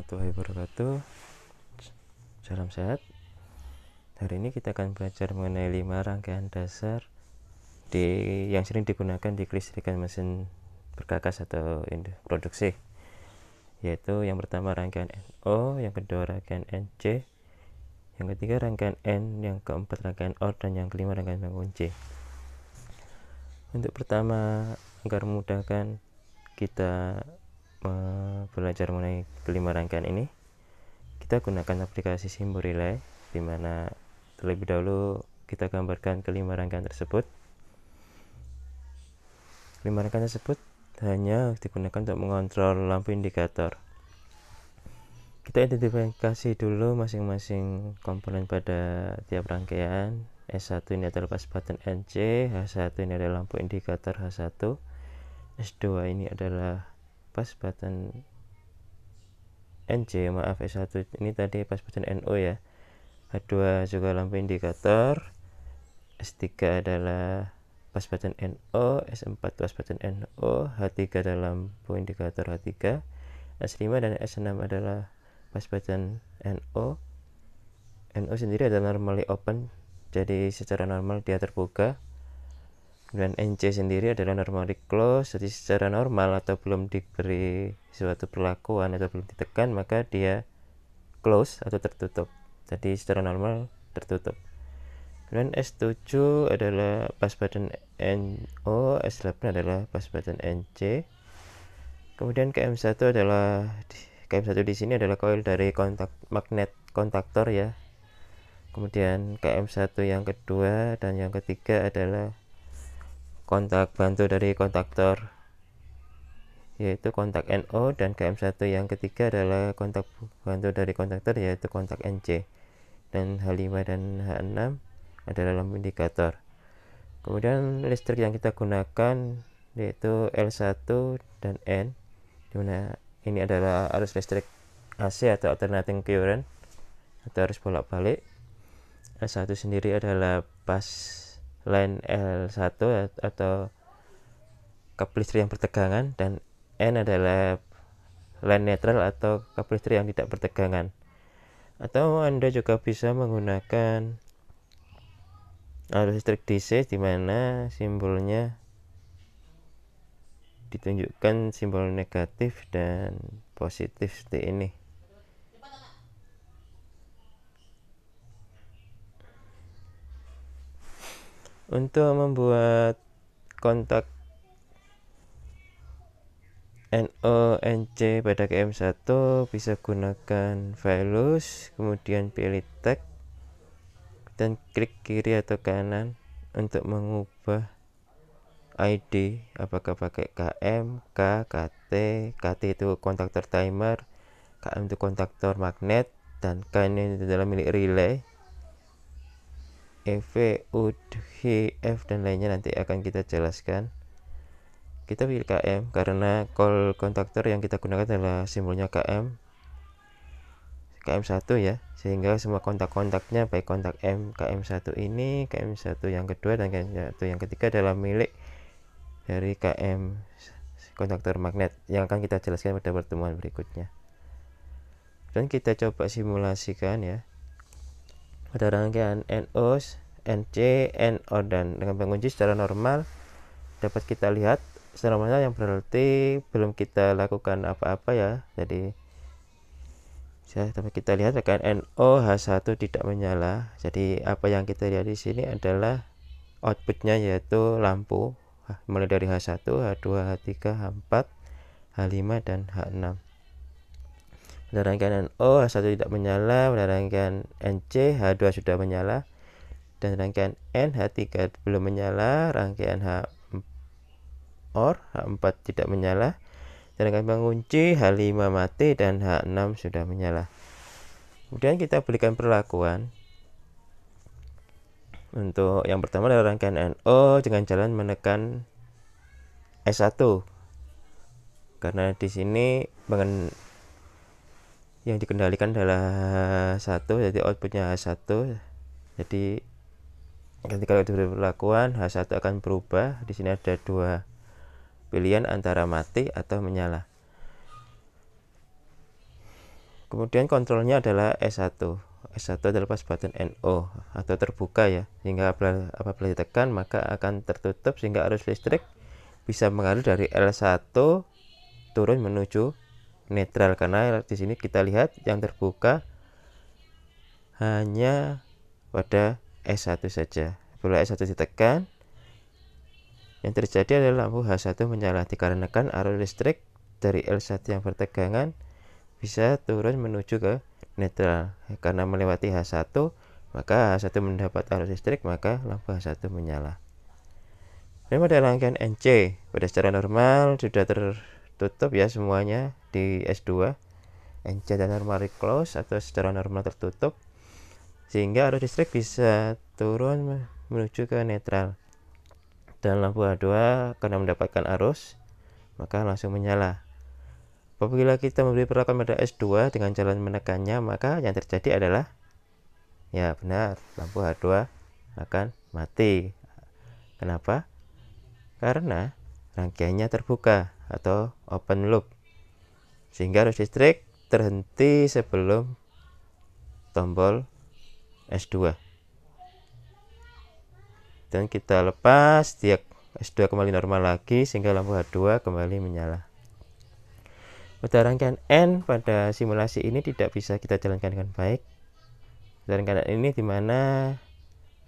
warahmatullahi wabarakatuh. Salam sehat. Hari ini kita akan belajar mengenai 5 rangkaian dasar yang sering digunakan di kelistrikan mesin berkakas atau produksi, yaitu yang pertama rangkaian NO, yang kedua rangkaian NC, yang ketiga rangkaian N, yang keempat rangkaian OR, dan yang kelima rangkaian pengunci. Untuk pertama, agar memudahkan kita belajar mengenai kelima rangkaian ini, kita gunakan aplikasi Simbol Relay, di mana terlebih dahulu kita gambarkan kelima rangkaian tersebut. Kelima rangkaian tersebut hanya digunakan untuk mengontrol lampu indikator. Kita identifikasi dulu masing-masing komponen pada tiap rangkaian. S1 ini adalah pas button NC, H1 ini adalah lampu indikator H1, S2 ini adalah pas button NC, S1 ini tadi pas button NO ya. H2 juga lampu indikator, S3 adalah pas button NO, S4 pas button NO, H3 adalah lampu indikator H3, S5 dan S6 adalah pas button NO. NO sendiri adalah normally open, jadi secara normal dia terbuka. Dan NC sendiri adalah normally close, jadi secara normal atau belum diberi suatu perlakuan atau belum ditekan, maka dia close atau tertutup, jadi secara normal tertutup. Dan S7 adalah pas button NO, S8 adalah pas button NC. Kemudian KM1 di sini adalah coil dari kontak magnet kontaktor ya. Kemudian KM1 yang kedua dan yang ketiga adalah kontak bantu dari kontaktor, yaitu kontak NO, dan KM1 yang ketiga adalah kontak bantu dari kontaktor, yaitu kontak NC. Dan H5 dan H6 adalah lampu indikator. Kemudian listrik yang kita gunakan yaitu L1 dan N, dimana ini adalah arus listrik AC atau alternating current atau arus bolak-balik. L1 sendiri adalah pas line L1 atau kabel listrik yang bertegangan, dan N adalah line netral atau kabel listrik yang tidak bertegangan. Atau Anda juga bisa menggunakan arus listrik DC, di mana simbolnya ditunjukkan simbol negatif dan positif seperti ini. Untuk membuat kontak NO, NC pada KM1 bisa gunakan Velus, kemudian pilih tag dan klik kiri atau kanan untuk mengubah ID, apakah pakai KM, K, KT. KT itu kontaktor timer, KM itu kontaktor magnet, dan K ini adalah milik relay. EV, UD, H, F, dan lainnya nanti akan kita jelaskan. Kita pilih KM karena call kontaktor yang kita gunakan adalah simbolnya KM1 ya, sehingga semua kontak-kontaknya baik kontak KM1 ini, KM1 yang kedua, dan KM1 yang ketiga adalah milik dari KM kontaktor magnet yang akan kita jelaskan pada pertemuan berikutnya. Dan kita coba simulasikan ya. Pada rangkaian NO, NC, NO, dan dengan pengunci secara normal dapat kita lihat secara normal, yang berarti belum kita lakukan apa-apa ya. Jadi dapat kita lihat rangkaian NO H1 tidak menyala. Jadi apa yang kita lihat di sini adalah outputnya, yaitu lampu mulai dari H1, H2, H3, H4, H5, dan H6. Pada rangkaian NO H1 tidak menyala, pada rangkaian NC H2 sudah menyala, dan rangkaian N H3 belum menyala, rangkaian OR H4 tidak menyala, dan rangkaian pengunci H5 mati, dan H6 sudah menyala. Kemudian kita berikan perlakuan. Untuk yang pertama adalah rangkaian NO dengan jalan menekan S1, karena di sini yang dikendalikan adalah H1, jadi outputnya H1. Jadi ketika diberi perlakuan, H1 akan berubah. Di sini ada dua pilihan antara mati atau menyala. Kemudian kontrolnya adalah S1. S1 adalah pas button NO atau terbuka ya, sehingga apabila ditekan maka akan tertutup sehingga arus listrik bisa mengalir dari L1 turun menuju netral, karena di sini kita lihat yang terbuka hanya pada S1 saja. Apabila S1 ditekan, yang terjadi adalah lampu H1 menyala dikarenakan arus listrik dari L1 yang bertegangan bisa turun menuju ke netral. Karena melewati H1, maka H1 mendapat arus listrik, maka lampu H1 menyala. Dan pada rangkaian NC, pada secara normal sudah tertutup ya semuanya di S2. NC dan normally close atau secara normal tertutup, sehingga arus listrik bisa turun menuju ke netral. Dan lampu H2 karena mendapatkan arus, maka langsung menyala. Apabila kita memberi perlakuan pada S2 dengan jalan menekannya, maka yang terjadi adalah, ya benar, lampu H2 akan mati. Kenapa? Karena rangkaiannya terbuka atau open loop, sehingga arus listrik terhenti sebelum tombol S2. Dan kita lepas, dia S2 kembali normal lagi, sehingga lampu H2 kembali menyala. Pada rangkaian N pada simulasi ini tidak bisa kita jalankan dengan baik. Pada rangkaian ini dimana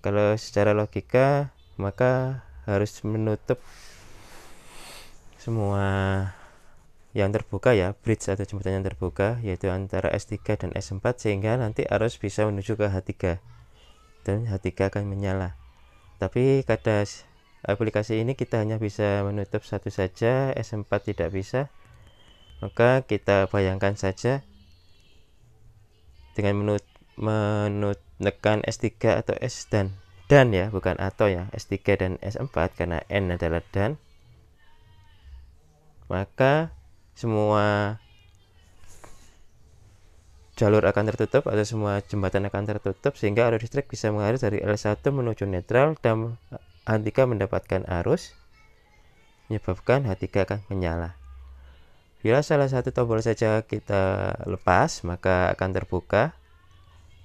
kalau secara logika maka harus menutup semua yang terbuka ya, bridge atau jembatan yang terbuka, yaitu antara S3 dan S4, sehingga nanti arus bisa menuju ke H3 dan H3 akan menyala. Tapi pada aplikasi ini kita hanya bisa menutup satu saja, S4 tidak bisa. Maka kita bayangkan saja dengan menekan S3 atau S dan ya, bukan atau ya, S3 dan S4 karena N adalah dan, maka semua jalur akan tertutup atau semua jembatan akan tertutup, sehingga arus listrik bisa mengalir dari L1 menuju netral dan H3 mendapatkan arus, menyebabkan H3 akan menyala. Bila salah satu tombol saja kita lepas, maka akan terbuka,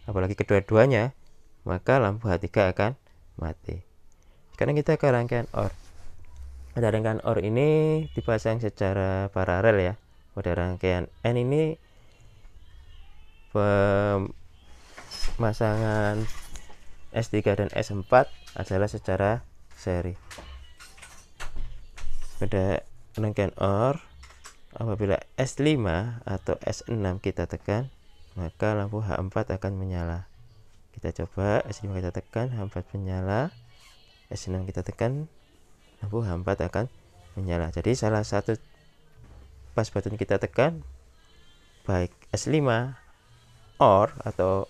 apalagi kedua-duanya, maka lampu H3 akan mati. Sekarang kita ke rangkaian OR. Pada rangkaian OR ini dipasang secara paralel ya. Pada rangkaian N ini pemasangan S3 dan S4 adalah secara seri. Pada rangkaian OR, apabila S5 atau S6 kita tekan, maka lampu H4 akan menyala. Kita coba, S5 kita tekan, H4 menyala. S6 kita tekan, lampu H4 akan menyala. Jadi salah satu pas button kita tekan, baik S5 OR atau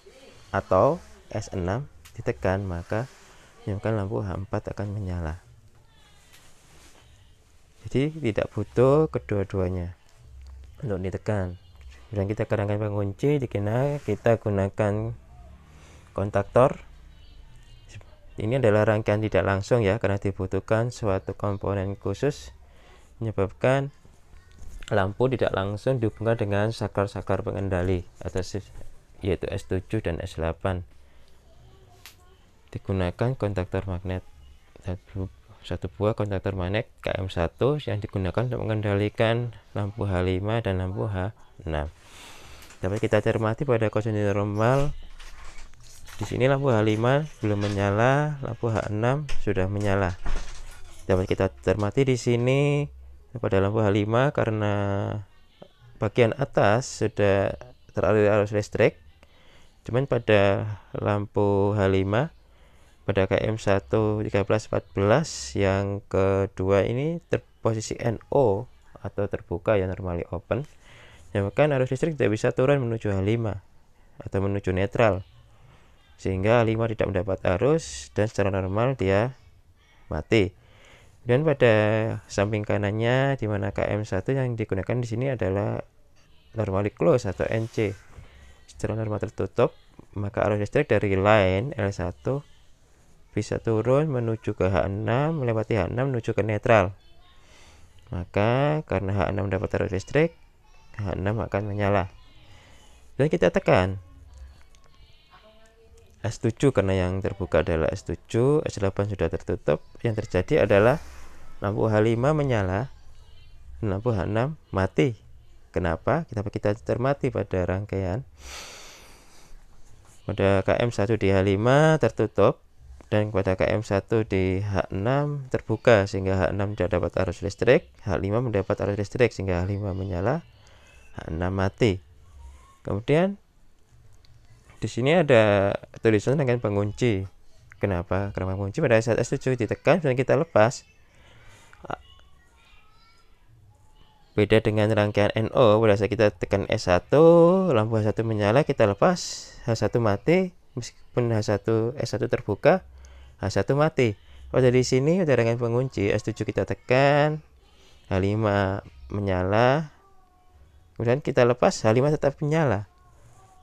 S6 ditekan, maka menyebabkan lampu H4 akan menyala. Jadi tidak butuh kedua-duanya untuk ditekan. Dan kita ke rangkaian pengunci, kita gunakan kontaktor. Ini adalah rangkaian tidak langsung ya, karena dibutuhkan suatu komponen khusus menyebabkan lampu tidak langsung dihubungkan dengan saklar-saklar pengendali yaitu S7 dan S8. Digunakan kontaktor magnet, satu buah kontaktor magnet KM1 yang digunakan untuk mengendalikan lampu H5 dan lampu H6. Dapat kita cermati pada kondisi normal. Di sini lampu H5 belum menyala, lampu H6 sudah menyala. Dapat kita cermati di sini pada lampu H5 karena bagian atas sudah teralir arus listrik. Cuman pada lampu H5 pada KM1 1314 yang kedua ini posisi NO atau terbuka ya, normally open, menyebabkan arus listrik tidak bisa turun menuju H5 atau menuju netral, sehingga H5 tidak mendapat arus dan secara normal dia mati. Dan pada samping kanannya di mana KM1 yang digunakan di sini adalah normally close atau NC, secara normal tertutup, maka arus listrik dari line L1 bisa turun menuju ke H6, melewati H6 menuju ke netral. Maka karena H6 mendapat arus listrik, H6 akan menyala. dan kita tekan S7 karena yang terbuka adalah S7, S8 sudah tertutup. Yang terjadi adalah lampu H5 menyala, lampu H6 mati. Kenapa? Kenapa kita cermati pada rangkaian? Pada KM1 di H5 tertutup dan pada KM1 di H6 terbuka sehingga H6 tidak dapat arus listrik, H5 mendapat arus listrik sehingga H5 menyala, H6 mati. Kemudian di sini ada tulisan dengan pengunci. Kenapa? Karena pengunci pada saat S7 ditekan dan kita lepas. Beda dengan rangkaian NO, pada saat kita tekan S1, lampu H1 menyala, kita lepas, H1 mati, meskipun S1 terbuka, H1 mati. Pada di sini ada rangkaian pengunci, S7 kita tekan, H5 menyala, kemudian kita lepas, H5 tetap menyala.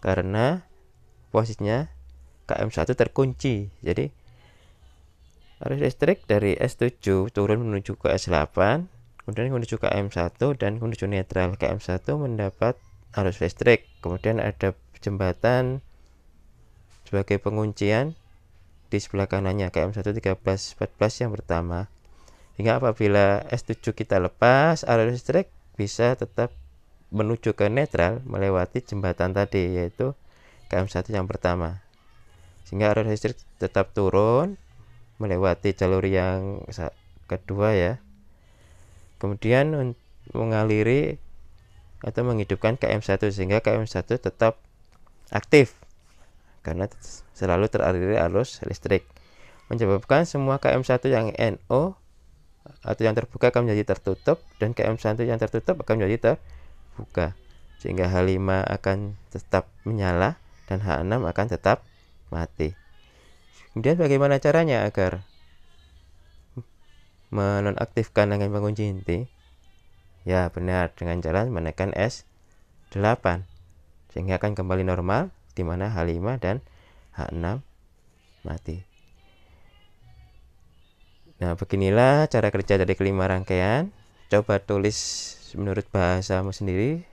Karena posisinya KM1 terkunci. Jadi arus listrik dari S7 turun menuju ke S8, kemudian menuju ke KM1 dan menuju netral. KM1 mendapat arus listrik. Kemudian ada jembatan sebagai penguncian di sebelah kanannya, KM1 13 14 yang pertama. Hingga apabila S7 kita lepas, arus listrik bisa tetap menuju ke netral melewati jembatan tadi, yaitu KM1 yang pertama, sehingga arus listrik tetap turun melewati jalur yang kedua ya, kemudian mengaliri atau menghidupkan KM1 sehingga KM1 tetap aktif karena selalu teraliri arus listrik, menyebabkan semua KM1 yang NO atau yang terbuka akan menjadi tertutup dan KM1 yang tertutup akan menjadi terbuka, sehingga H5 akan tetap menyala dan H6 akan tetap mati. Kemudian bagaimana caranya agar menonaktifkan rangkaian pengunci inti? Ya benar, dengan cara menekan S8 sehingga akan kembali normal, di mana H5 dan H6 mati. Nah, beginilah cara kerja dari kelima rangkaian. Coba tulis menurut bahasamu sendiri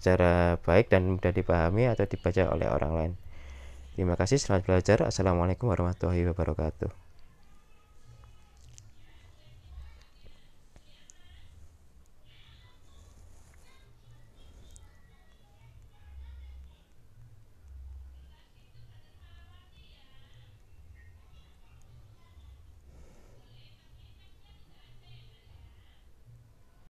secara baik dan mudah dipahami atau dibaca oleh orang lain. Terima kasih, selamat belajar. Assalamualaikum warahmatullahi wabarakatuh.